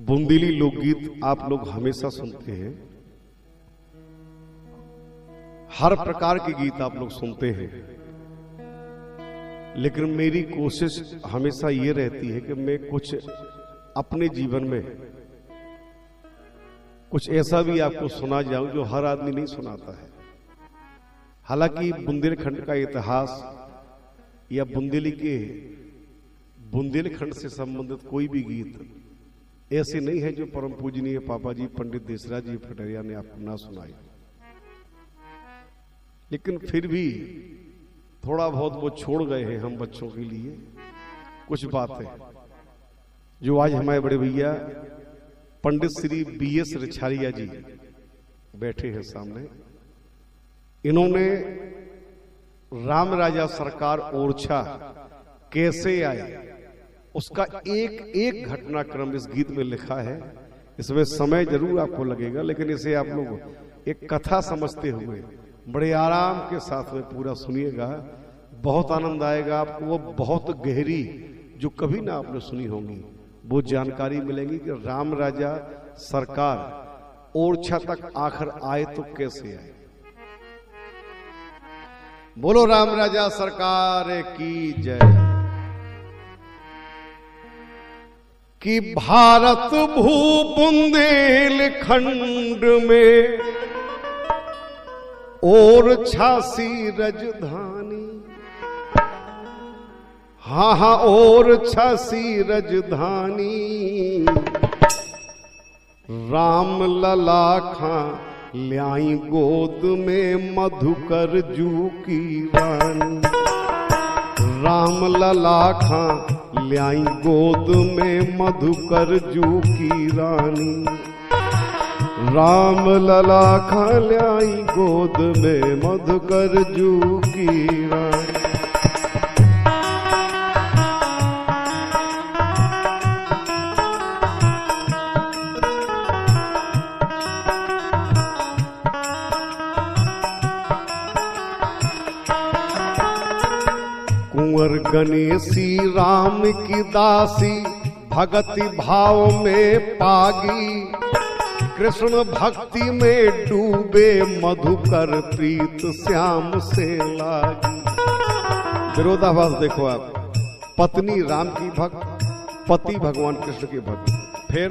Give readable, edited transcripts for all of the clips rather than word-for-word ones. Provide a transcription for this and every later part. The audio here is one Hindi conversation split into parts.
बुंदेली लोकगीत आप लोग हमेशा सुनते हैं, हर प्रकार के गीत आप लोग सुनते हैं, लेकिन मेरी कोशिश हमेशा ये रहती है कि मैं कुछ अपने जीवन में कुछ ऐसा भी आपको सुना जाऊं जो हर आदमी नहीं सुनाता है। हालांकि बुंदेलखंड का इतिहास या बुंदेलखंड से संबंधित कोई भी गीत ऐसे नहीं है जो परम पूजनीय पापा जी पंडित देसराज जी फटरिया ने आपको ना सुनाई, लेकिन फिर भी थोड़ा बहुत वो छोड़ गए हैं हम बच्चों के लिए कुछ बातें जो आज हमारे बड़े भैया पंडित श्री BS रिछारिया जी बैठे हैं सामने। इन्होंने राम राजा सरकार ओरछा कैसे आए उसका एक एक घटनाक्रम इस गीत में लिखा है। इसमें समय जरूर आपको लगेगा, लेकिन इसे आप लोग एक कथा समझते हुए बड़े आराम के साथ में पूरा सुनिएगा, बहुत आनंद आएगा आपको। वो बहुत गहरी जो कभी ना आपने सुनी होंगी वो जानकारी मिलेगी कि राम राजा सरकार ओरछा तक आखिर आए तो कैसे आए। बोलो राम राजा सरकार की जय। कि भारत भू बुंदेलखंड में ओरछा सी राजधानी, हाँ ओरछा सी राजधानी, राम लला खां ल्याई गोद में मधुकर जू की रानी, राम लला खां ल्याई गोद में मधुकर जू की रानी, राम लला खां ल्याई गोद में मधुकर जू की रानी। कुंवर गणेशी राम की दासी भगति भाव में पागी, कृष्ण भक्ति में डूबे मधुकर प्रीत श्याम से लागी। विरोधाभास देखो आप, पत्नी राम की भक्त, पति भगवान कृष्ण के भक्त। फिर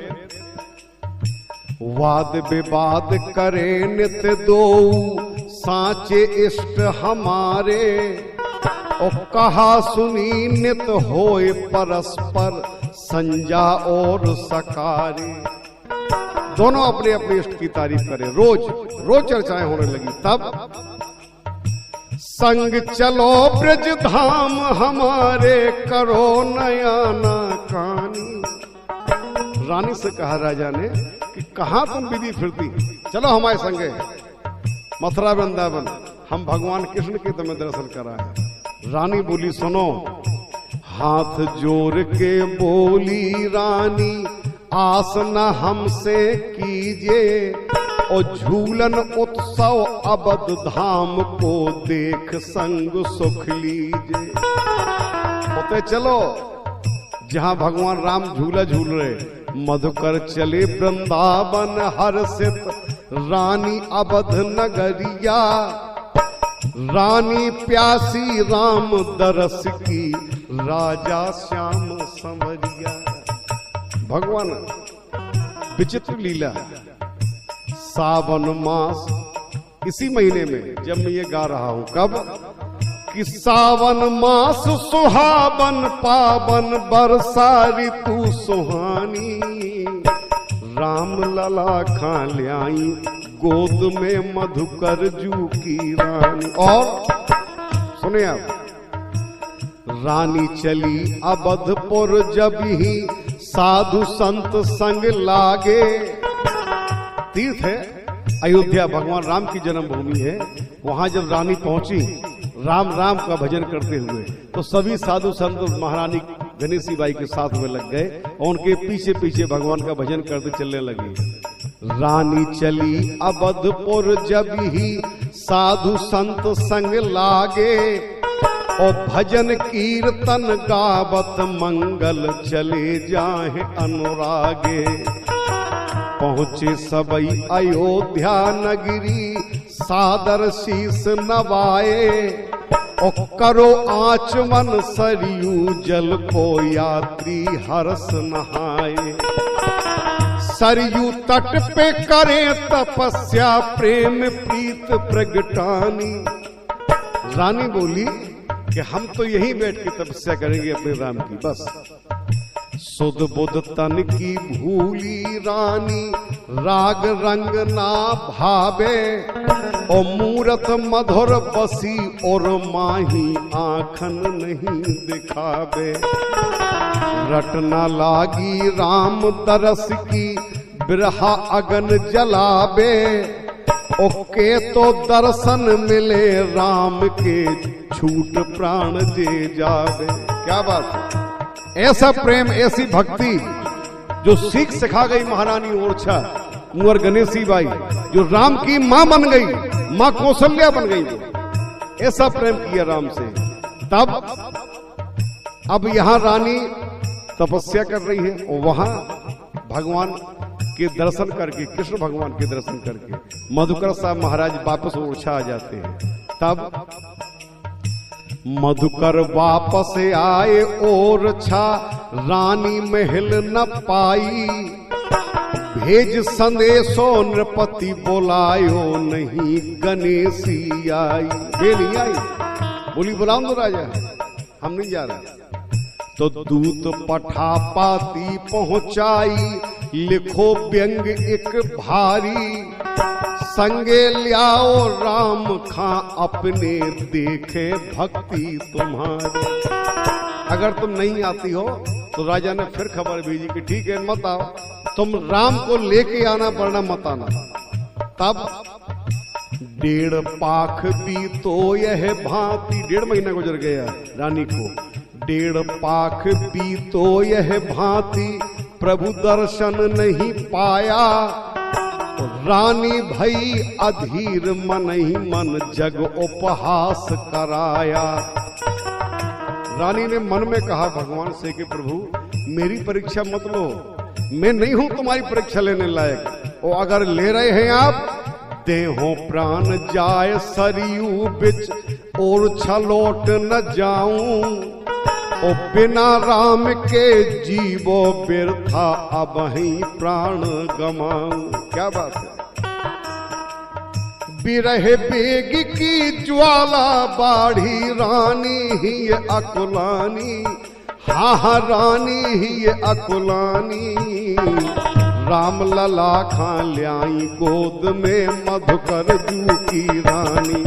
वाद विवाद करे नित्य दो साचे इष्ट हमारे, और कहा सुनी नित होए परस्पर संजा और सकारे। दोनों अपने अपने इष्ट की तारीफ करें, रोज चर्चाएं होने लगी। तब संग चलो ब्रज धाम हमारे, करो नयाना कहानी। रानी से कहा राजा ने कि कहां तुम विधि फिरती, चलो हमारे संगे मथुरा वृंदावन, हम भगवान कृष्ण के तुम्हें दर्शन कराएं। रानी बोली सुनो, हाथ जोड़ के बोली रानी, आसना हमसे कीजिए, और झूलन उत्सव अवध धाम को देख संग सुख लीजिए। होते चलो जहां भगवान राम झूला झूल रहे, मधुकर चले वृंदावन हर्षित, रानी अवध नगरिया, रानी प्यासी राम दरस की, राजा श्याम संवरिया। भगवान विचित्र लीला। सावन मास इसी महीने में जब मैं ये गा रहा हूं, कब कि सावन मास सुहावन पावन, बरसा ऋतु सुहानी, राम लला खां ल्याई गोद में मधुकर जू की रानी। और सुने आप, रानी चली अवधपुर जब ही साधु संत संग लागे। तीर्थ है अयोध्या, भगवान राम की जन्मभूमि है। वहां जब रानी पहुंची राम राम का भजन करते हुए, तो सभी साधु संत महारानी गणेशी बाई के साथ में लग गए और उनके पीछे पीछे भगवान का भजन करते चलने लगे। रानी चली अवधपुर जब ही साधु संत संग लागे, ओ भजन कीर्तन गावत मंगल चले जाहे अनुरागे। पहुँचे सबई अयोध्या नगरी सादर शीस नवाए। ओ करो आचमन सरयू जल को यात्री हर्ष नहाए। सरयू तट पे करें तपस्या प्रेम प्रीत प्रगटानी। रानी बोली कि हम तो यहीं बैठ के तपस्या करेंगे अपने राम की बस। सुध बुध तन की भूली रानी राग रंग ना भावे। और मूरत मधुर बसी और माही आँखन नहीं दिखावे। रटना लागी राम तरस की बिरहा अगन जलावे। ओके तो दर्शन मिले राम के छूट प्राण जे जावे। क्या बात है, ऐसा प्रेम ऐसी भक्ति जो सीख सिखा गई महारानी ओरछा कुंवर गणेशी बाई, जो राम की मां बन गई, मां कौशल्या बन गई। वो ऐसा प्रेम किया राम से। तब अब यहां रानी तपस्या कर रही है और वहां भगवान के दर्शन करके, कृष्ण भगवान के दर्शन करके मधुकर साहब महाराज वापस ओरछा आ जाते हैं। तब मधुकर वापस आए ओरछा रानी महल न पाई। भेज संदेशो नृपति बोलायो नहीं गणेशी आई। वे नहीं आई, बोली बुलाओ तो राजा, हम नहीं जा रहे। तो दूत पठा पाती पहुंचाई लिखो व्यंग एक भारी। संगे लियाओ राम खां अपने देखे भक्ति तुम्हारी। अगर तुम नहीं आती हो तो राजा ने फिर खबर भेजी कि ठीक है मत आओ, तुम राम को लेके आना वरना मत आना। तब 1.5 पाख भी तो यह भांति, 1.5 महीना गुजर गया रानी को। 1.5 पाख भी तो यह भांति प्रभु दर्शन नहीं पाया। रानी भई अधीर मन ही मन जग उपहास कराया। रानी ने मन में कहा भगवान से कि प्रभु मेरी परीक्षा मत लो, मैं नहीं हूं तुम्हारी परीक्षा लेने लायक। और अगर ले रहे हैं आप, देहो प्राण जाए सरयू बिच और छलोट न जाऊं। ओ बिना राम के जीवो बिरथा अब ही प्राण गमाऊं। क्या बात है, बिरह बेग की ज्वाला बाढ़ी रानी ही ये अकुलानी। हाँ रानी ही ये अकुलानी। राम लला खां ल्याई गोद में मधुकर जू की रानी।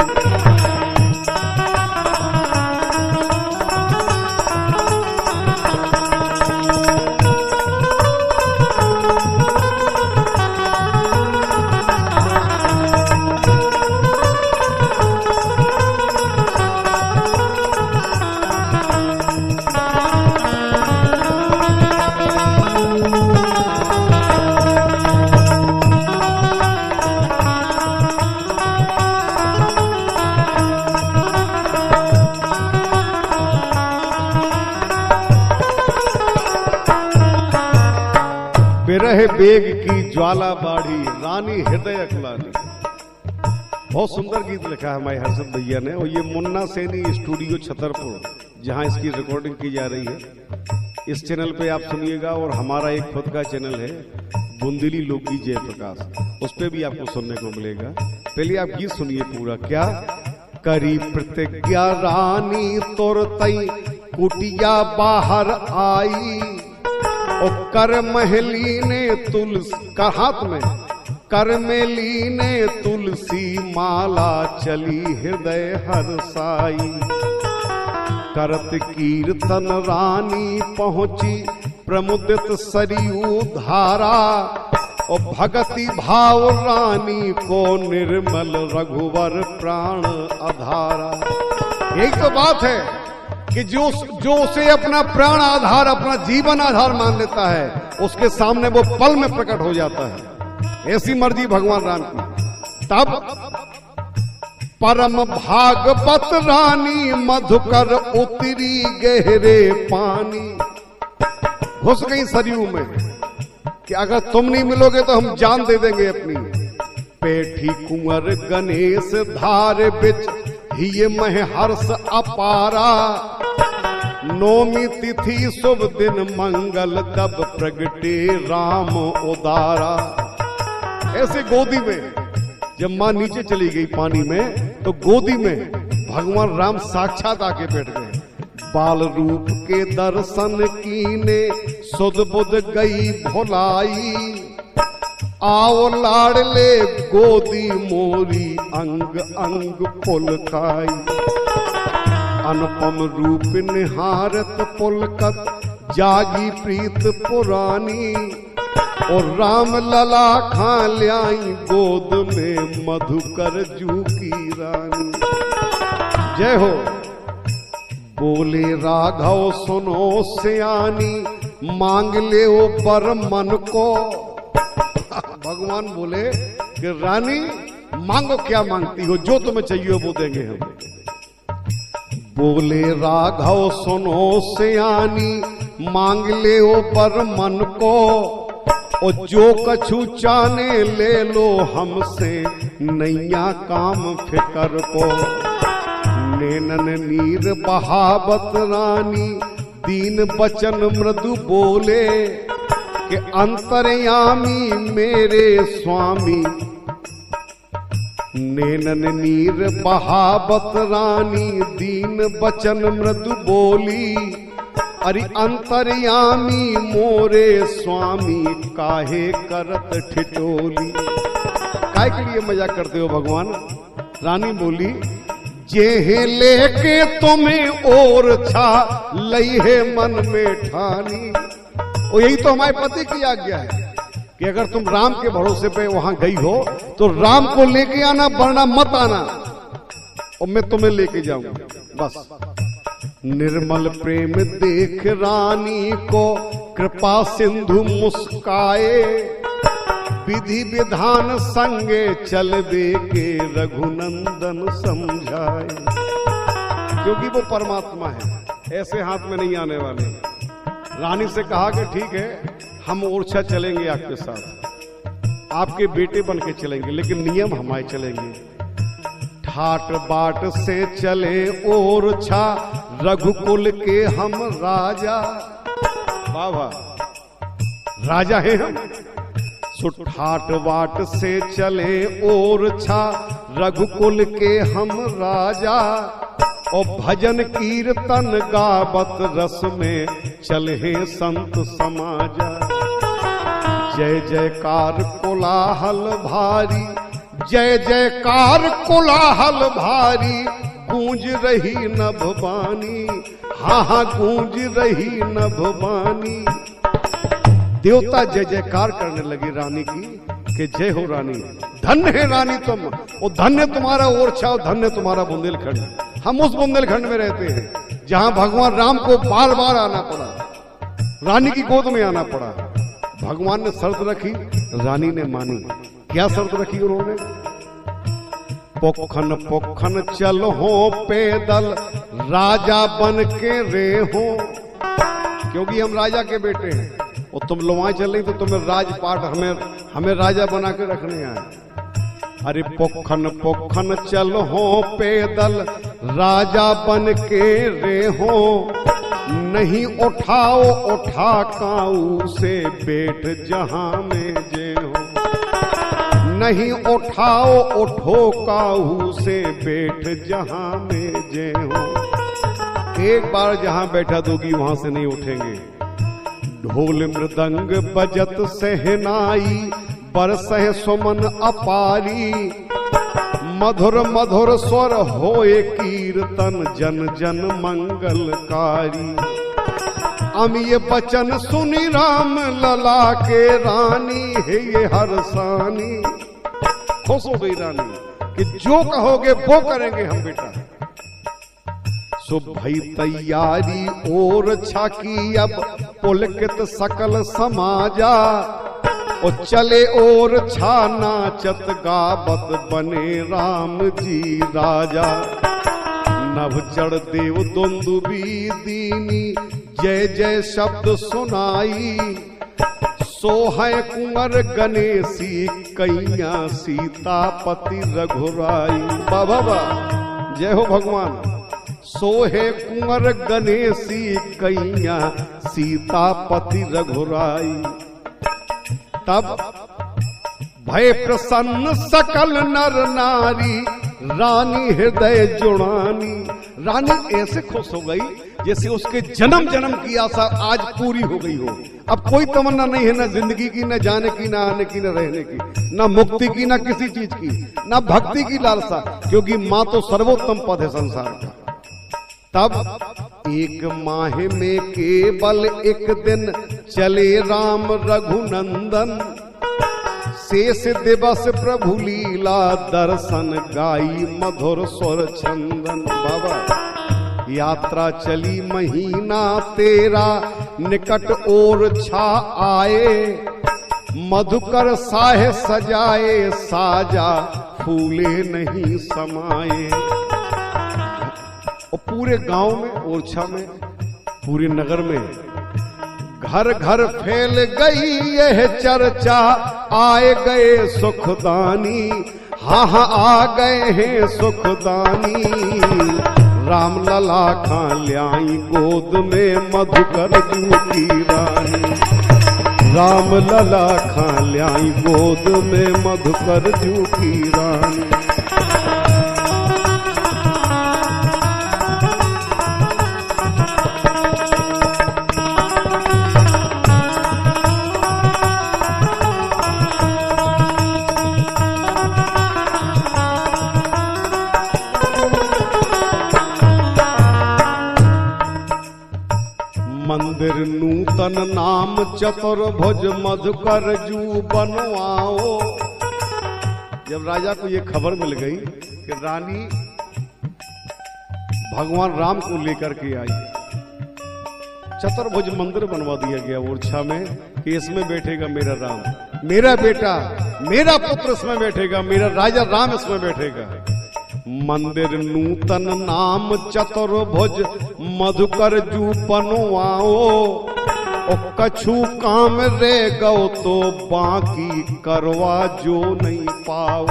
बिरह बेग की ज्वाला बाढ़ी रानी हृदय अकुलानी। बहुत सुंदर गीत लिखा है हमारे हर्षद भैया ने। और ये मुन्ना सैनी स्टूडियो छतरपुर, जहां इसकी रिकॉर्डिंग की जा रही है। इस चैनल पे आप सुनिएगा। और हमारा एक खुद का चैनल है बुंदेली लोकगीत जयप्रकाश, उस पे भी आपको सुनने को मिलेगा। पहले आप गीत सुनिए पूरा। क्या करी प्रतिज्ञा रानी तुरतई कुटिया बाहर आई। और कर महली ने तुलसी का हाथ में, कर मेली ने तुलसी माला चली हृदय हर्षाई। करत कीर्तन रानी पहुंची प्रमुदित सरयू धारा। और भगति भाव रानी को निर्मल रघुवर प्राण आधारा। यही तो बात है कि जो उसे अपना प्राण आधार, अपना जीवन आधार मान लेता है, उसके सामने वो पल में प्रकट हो जाता है। ऐसी मर्जी भगवान राम की। तब परम भागवत रानी मधुकर उतरी गहरे पानी। घुस गई सरयू में कि अगर तुम नहीं मिलोगे तो हम जान दे देंगे अपनी। पेठी कुंवर गणेश धार बिच ही मह हर्ष अपारा। नौमी तिथि शुभ दिन मंगल तब प्रगटे राम उदारा। ऐसे गोदी में जब मां नीचे चली गई पानी में तो गोदी में भगवान राम साक्षात आके बैठ गए। बाल रूप के दर्शन कीने सुध बुध गई भोलाई। आओ लाडले गोदी मोरी अंग अंग पुलकाई। अनुपम रूप निहारत पुलकत जागी प्रीत पुरानी। और राम लला खा ल्याई गोद में मधुकर जू की रानी। जय हो। बोले राघव सुनो सियानी मांग ले ओ बर मन को। भगवान बोले कि रानी मांगो, क्या मांगती हो, जो तुम्हें चाहिए वो देंगे हम। बोले राघव सुनो सियानी मांग ले ओ बर मन को। और जो कछु चाने ले लो हमसे नैया काम फिकर को। नैनन नीर बहावत रानी दीन बचन मृदु बोले कि अंतर्यामी मेरे स्वामी। नैनन नीर बहावत रानी दीन बचन मृदु बोली। अरे अंतर्यामी मोरे स्वामी काहे करत ठिठोली। काहे के लिए मजाक करते हो भगवान? रानी बोली जेहे लेके तुम्हें और छा लई है मन में ठानी। और यही तो हमारे पति की आज्ञा है कि अगर तुम राम के भरोसे पे वहां गई हो तो राम को लेके आना, वरना मत आना और मैं तुम्हें लेके जाऊंगा। बस निर्मल प्रेम देख रानी को कृपा सिंधु मुस्काए। विधि विधान संगे चलबे के रघुनंदन समझाए। क्योंकि वो परमात्मा है, ऐसे हाथ में नहीं आने वाले। रानी से कहा कि ठीक है हम ओरछा चलेंगे आपके साथ, आपके बेटे बन के चलेंगे, लेकिन नियम हमारे चलेंगे। ठाट बाट से चले ओरछा रघुकुल के हम राजा। बाबा राजा है हम। सो ठाट बाट से चले ओरछा रघुकुल के हम राजा। और भजन कीर्तन गावत रस में चले संत समाजा। जय जयकार कोलाहल भारी, जय जयकार कोलाहल भारी। गूंज रही नभवानी, हाँ हाँ गूंज रही नभवानी। देवता जय जयकार करने लगे रानी की कि जय हो रानी, धन्य है रानी तुम, और धन्य तुम्हारा ओरछा, और धन्य तुम्हारा बुंदेलखंड। हम उस बुंदेलखंड में रहते हैं जहां भगवान राम को बार बार आना पड़ा, रानी की गोद में आना पड़ा। भगवान ने शर्त रखी, रानी ने मानी। क्या शर्त रखी उन्होंने? पोखन पोखन चल हो पैदल राजा बन के रे हो। क्योंकि हम राजा के बेटे हैं और तुम लोग चल रही तो तुम्हें राजपाट हमें राजा बना के रखने आए। अरे पोखन पोखन चल हो पैदल राजा बन के रे हो। नहीं उठाओ उठा काऊ से बैठ जहां में जे हो। नहीं उठाओ उठो काऊ से बैठ जहां में जे हो। एक बार जहां बैठा दोगी वहां से नहीं उठेंगे। ढोल मृदंग बजत सहनाई बरसह सुमन अपारी। मधुर मधुर स्वर होए कीर्तन जन जन मंगलकारी। अमीय बचन सुनी राम लला के रानी है ये हरसानी। खुश हो गई रानी कि जो कहोगे वो करेंगे हम बेटा। सो भई तैयारी ओरछा की अब पुलकित सकल समाजा। और चले और छा नाचत गावत बने राम जी राजा। नभ चढ़ देव दुंदुबी दीनी जय जय शब्द सुनाई। सोहै कुंवर गणेशी कैया सीतापति रघुराई। बाबा जय हो भगवान। सोहे कुंवर गणेशी कैया सीतापति रघुराई। तब भय प्रसन्न सकल नर नारी रानी हृदय जुड़ानी। रानी ऐसे खुश हो गई जैसे उसके जन्म जन्म की आशा आज पूरी हो गई हो। अब कोई तमन्ना नहीं है, ना जिंदगी की, ना जाने की, ना आने की, ना रहने की, ना मुक्ति की, ना किसी चीज की, ना भक्ति की लालसा, क्योंकि मां तो सर्वोत्तम पद है संसार का। तब एक माह में केवल एक दिन चले राम रघुनंदन। शेष दिवस प्रभु लीला दर्शन गाई मधुर स्वर छंदन। बाबा यात्रा चली महीना तेरा निकट और छा आए। मधुकर साहे सजाए साजा फूले नहीं समाये। और पूरे गांव में ओरछा में पूरे नगर में घर घर फैल गई यह चर्चा। आए गए सुखदानी, हाँ हाँ आ गए हैं सुखदानी। राम लला खां ल्याई गोद में मधुकर जू की रानी। राम लला खां ल्याई गोद में मधुकर जू की रानी। मंदिर नूतन नाम चतुर्भुज मधुकर जू बनवाओ। जब राजा को ये खबर मिल गई कि रानी भगवान राम को लेकर के आई, चतुर्भुज मंदिर बनवा दिया गया ओरछा में कि इसमें बैठेगा मेरा राम, मेरा बेटा, मेरा पुत्र इसमें बैठेगा, मेरा राजा राम इसमें बैठेगा। मंदिर नूतन नाम चतुर्भुज मधुकर जू बनवाओ। और कछु काम रह गओ तो बाकी करवा जो नहीं पाओ।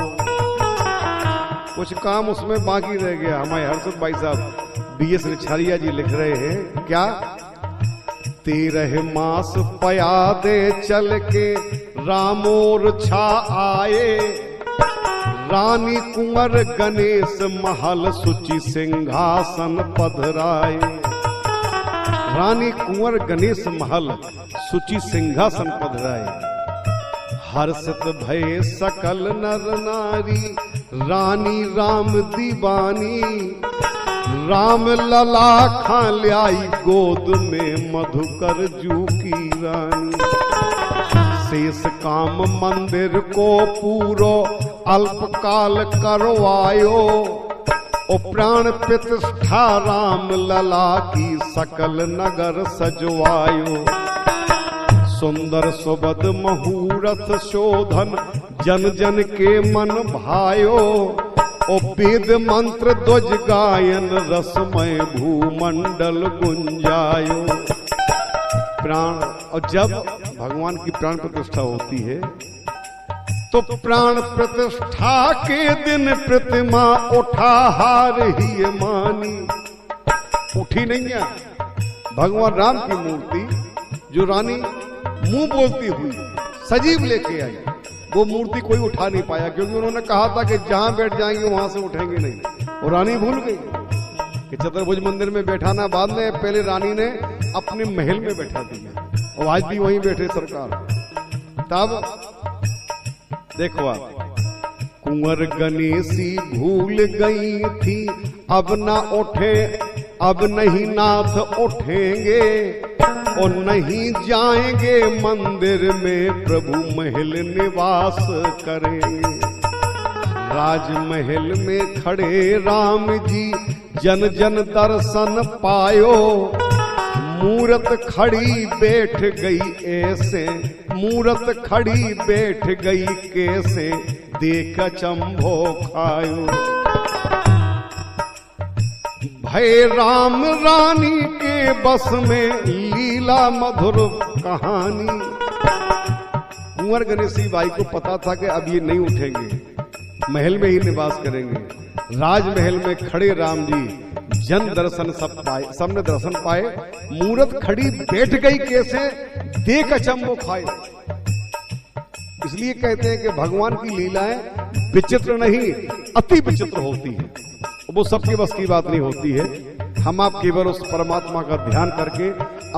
कुछ काम उसमें बाकी रह गया। हमारे हर्षद भाई साहब BS रिछारिया जी लिख रहे हैं क्या? 13 मास पयादे चल के रामोर छा आए। रानी कुंवर गणेश महल सुचि सिंहासन पधराए। रानी कुंवर गणेश महल सुचि सिंहासन पधराए। हर्षित भय सकल नर नारी रानी राम दीवानी। राम लला खां ल्याई गोद में मधुकर जू की रानी। शेष काम मंदिर को पूरो अल्पकाल करवायो। ओ प्राण प्रतिष्ठा राम लला की सकल नगर सजवायो। सुंदर सुबद मुहूर्त शोधन जन जन के मन भायो। ओ वेद मंत्र ध्वज गायन रसमय भूमंडल गुंजायो। प्राण, और जब भगवान की प्राण प्रतिष्ठा होती है तो प्राण प्रतिष्ठा के दिन प्रतिमा उठा हार ही मानी। उठी नहीं है भगवान राम की मूर्ति जो रानी मुंह बोलती हुई सजीव लेके आई, वो मूर्ति कोई उठा नहीं पाया, क्योंकि उन्होंने कहा था कि जहां बैठ जाएंगे वहां से उठेंगे नहीं। और रानी भूल गई कि चतुर्भुज मंदिर में बैठाना बाद में, पहले रानी ने अपने महल में बैठा दिया और आज भी वहीं बैठे सरकार। तब देखो आप, कुंवर गणेशी भूल गई थी अब ना उठे, अब नहीं नाथ उठेंगे और नहीं जाएंगे मंदिर में, प्रभु महल निवास करेंगे। राजमहल में खड़े राम जी जन जन दर्शन पायो। मूरत खड़ी बैठ गई ऐसे मूरत खड़ी बैठ गई कैसे देख चंभो खायो। भय राम रानी के बस में लीला मधुर कहानी। कुंवर गणेशी बाई को पता था कि अब ये नहीं उठेंगे, महल में ही निवास करेंगे। राजमहल में खड़े राम जी जन दर्शन सब पाए, सबने दर्शन पाए। मूरत खड़ी बैठ गई कैसे देख अचंभो खाए। इसलिए कहते हैं कि भगवान की लीलाएं विचित्र नहीं अति विचित्र होती है, वो सबके बस की बात नहीं होती है। हम आप केवल उस परमात्मा का ध्यान करके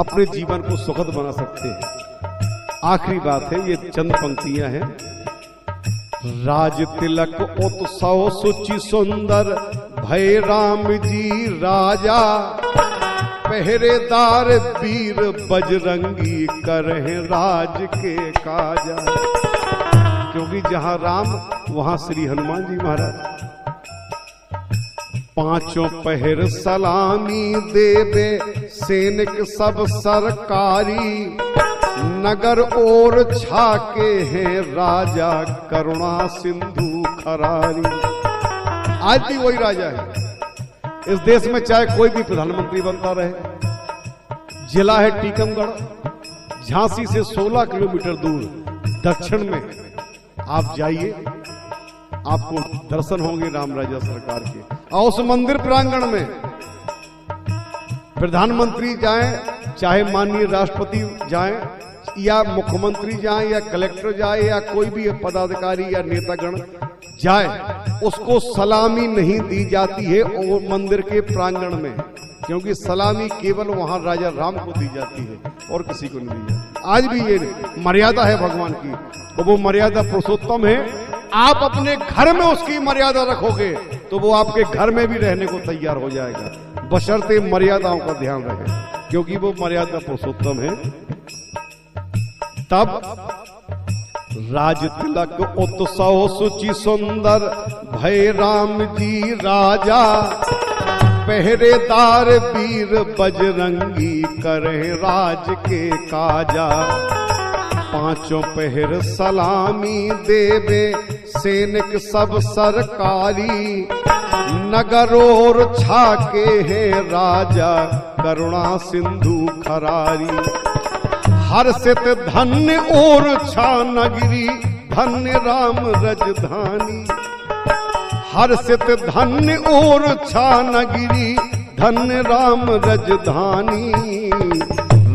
अपने जीवन को सुखद बना सकते हैं। आखिरी बात है, ये चंद पंक्तियां हैं। राज तिलक उत्सव सुचि सुंदर भय राम जी राजा। पहरेदार वीर बजरंगी करहे राज के काजा। क्योंकि जहां राम वहां श्री हनुमान जी महाराज। पांचों पहर सलामी देवे सैनिक सब सरकारी। नगर और छाके हैं राजा करुणा सिंधु खरारी। आज भी वही राजा है इस देश में, चाहे कोई भी प्रधानमंत्री बनता रहे। जिला है टीकमगढ़, झांसी से 16 किलोमीटर दूर दक्षिण में आप जाइए, आपको दर्शन होंगे राम राजा सरकार के। और उस मंदिर प्रांगण में प्रधानमंत्री जाएं, चाहे माननीय राष्ट्रपति जाएं, या मुख्यमंत्री जाए, या कलेक्टर जाए, या कोई भी पदाधिकारी या नेतागण जाए, उसको सलामी नहीं दी जाती है और मंदिर के प्रांगण में। क्योंकि सलामी केवल वहां राजा राम को दी जाती है और किसी को नहीं दी जाती। आज भी ये मर्यादा है भगवान की, तो वो मर्यादा पुरुषोत्तम है। आप अपने घर में उसकी मर्यादा रखोगे तो वो आपके घर में भी रहने को तैयार हो जाएगा, बशर्ते मर्यादाओं का ध्यान रखें, क्योंकि वो मर्यादा पुरुषोत्तम है। तब राज तिलक उत्सव सुचि सुंदर भय राम जी राजा। पहरेदार वीर बजरंगी करे राज के काजा। पांचों पहर सलामी देवे सैनिक सब सरकारी। नगर और छाके हैं राजा करुणा सिंधु खरारी। हर्षित धन्य और छा नगरी धन्य राम रजधानी। हर्षित धन्य और छा नगरी धन्य राम रजधानी।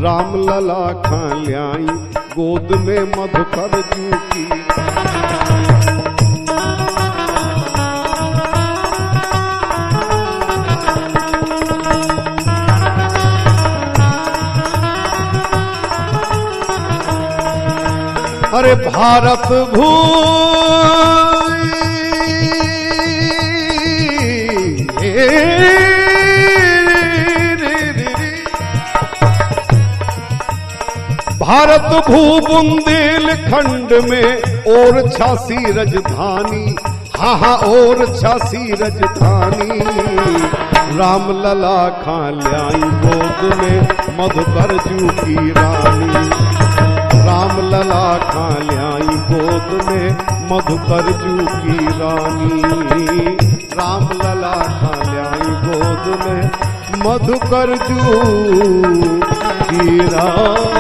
राम लला खा ल्याई गोद में मधुकर जू की। अरे भारत भारत भू बुंदेलखंड में और झांसी राजधानी। हाँ हाँ और झांसी राजधानी। राम लला खा ल्याई गोद में मधुकर जू की रानी। राम लला खा ल्याई गोद में मधुकर जू की रानी। राम लला खा ल्याई गोद में मधुकर जू की रानी।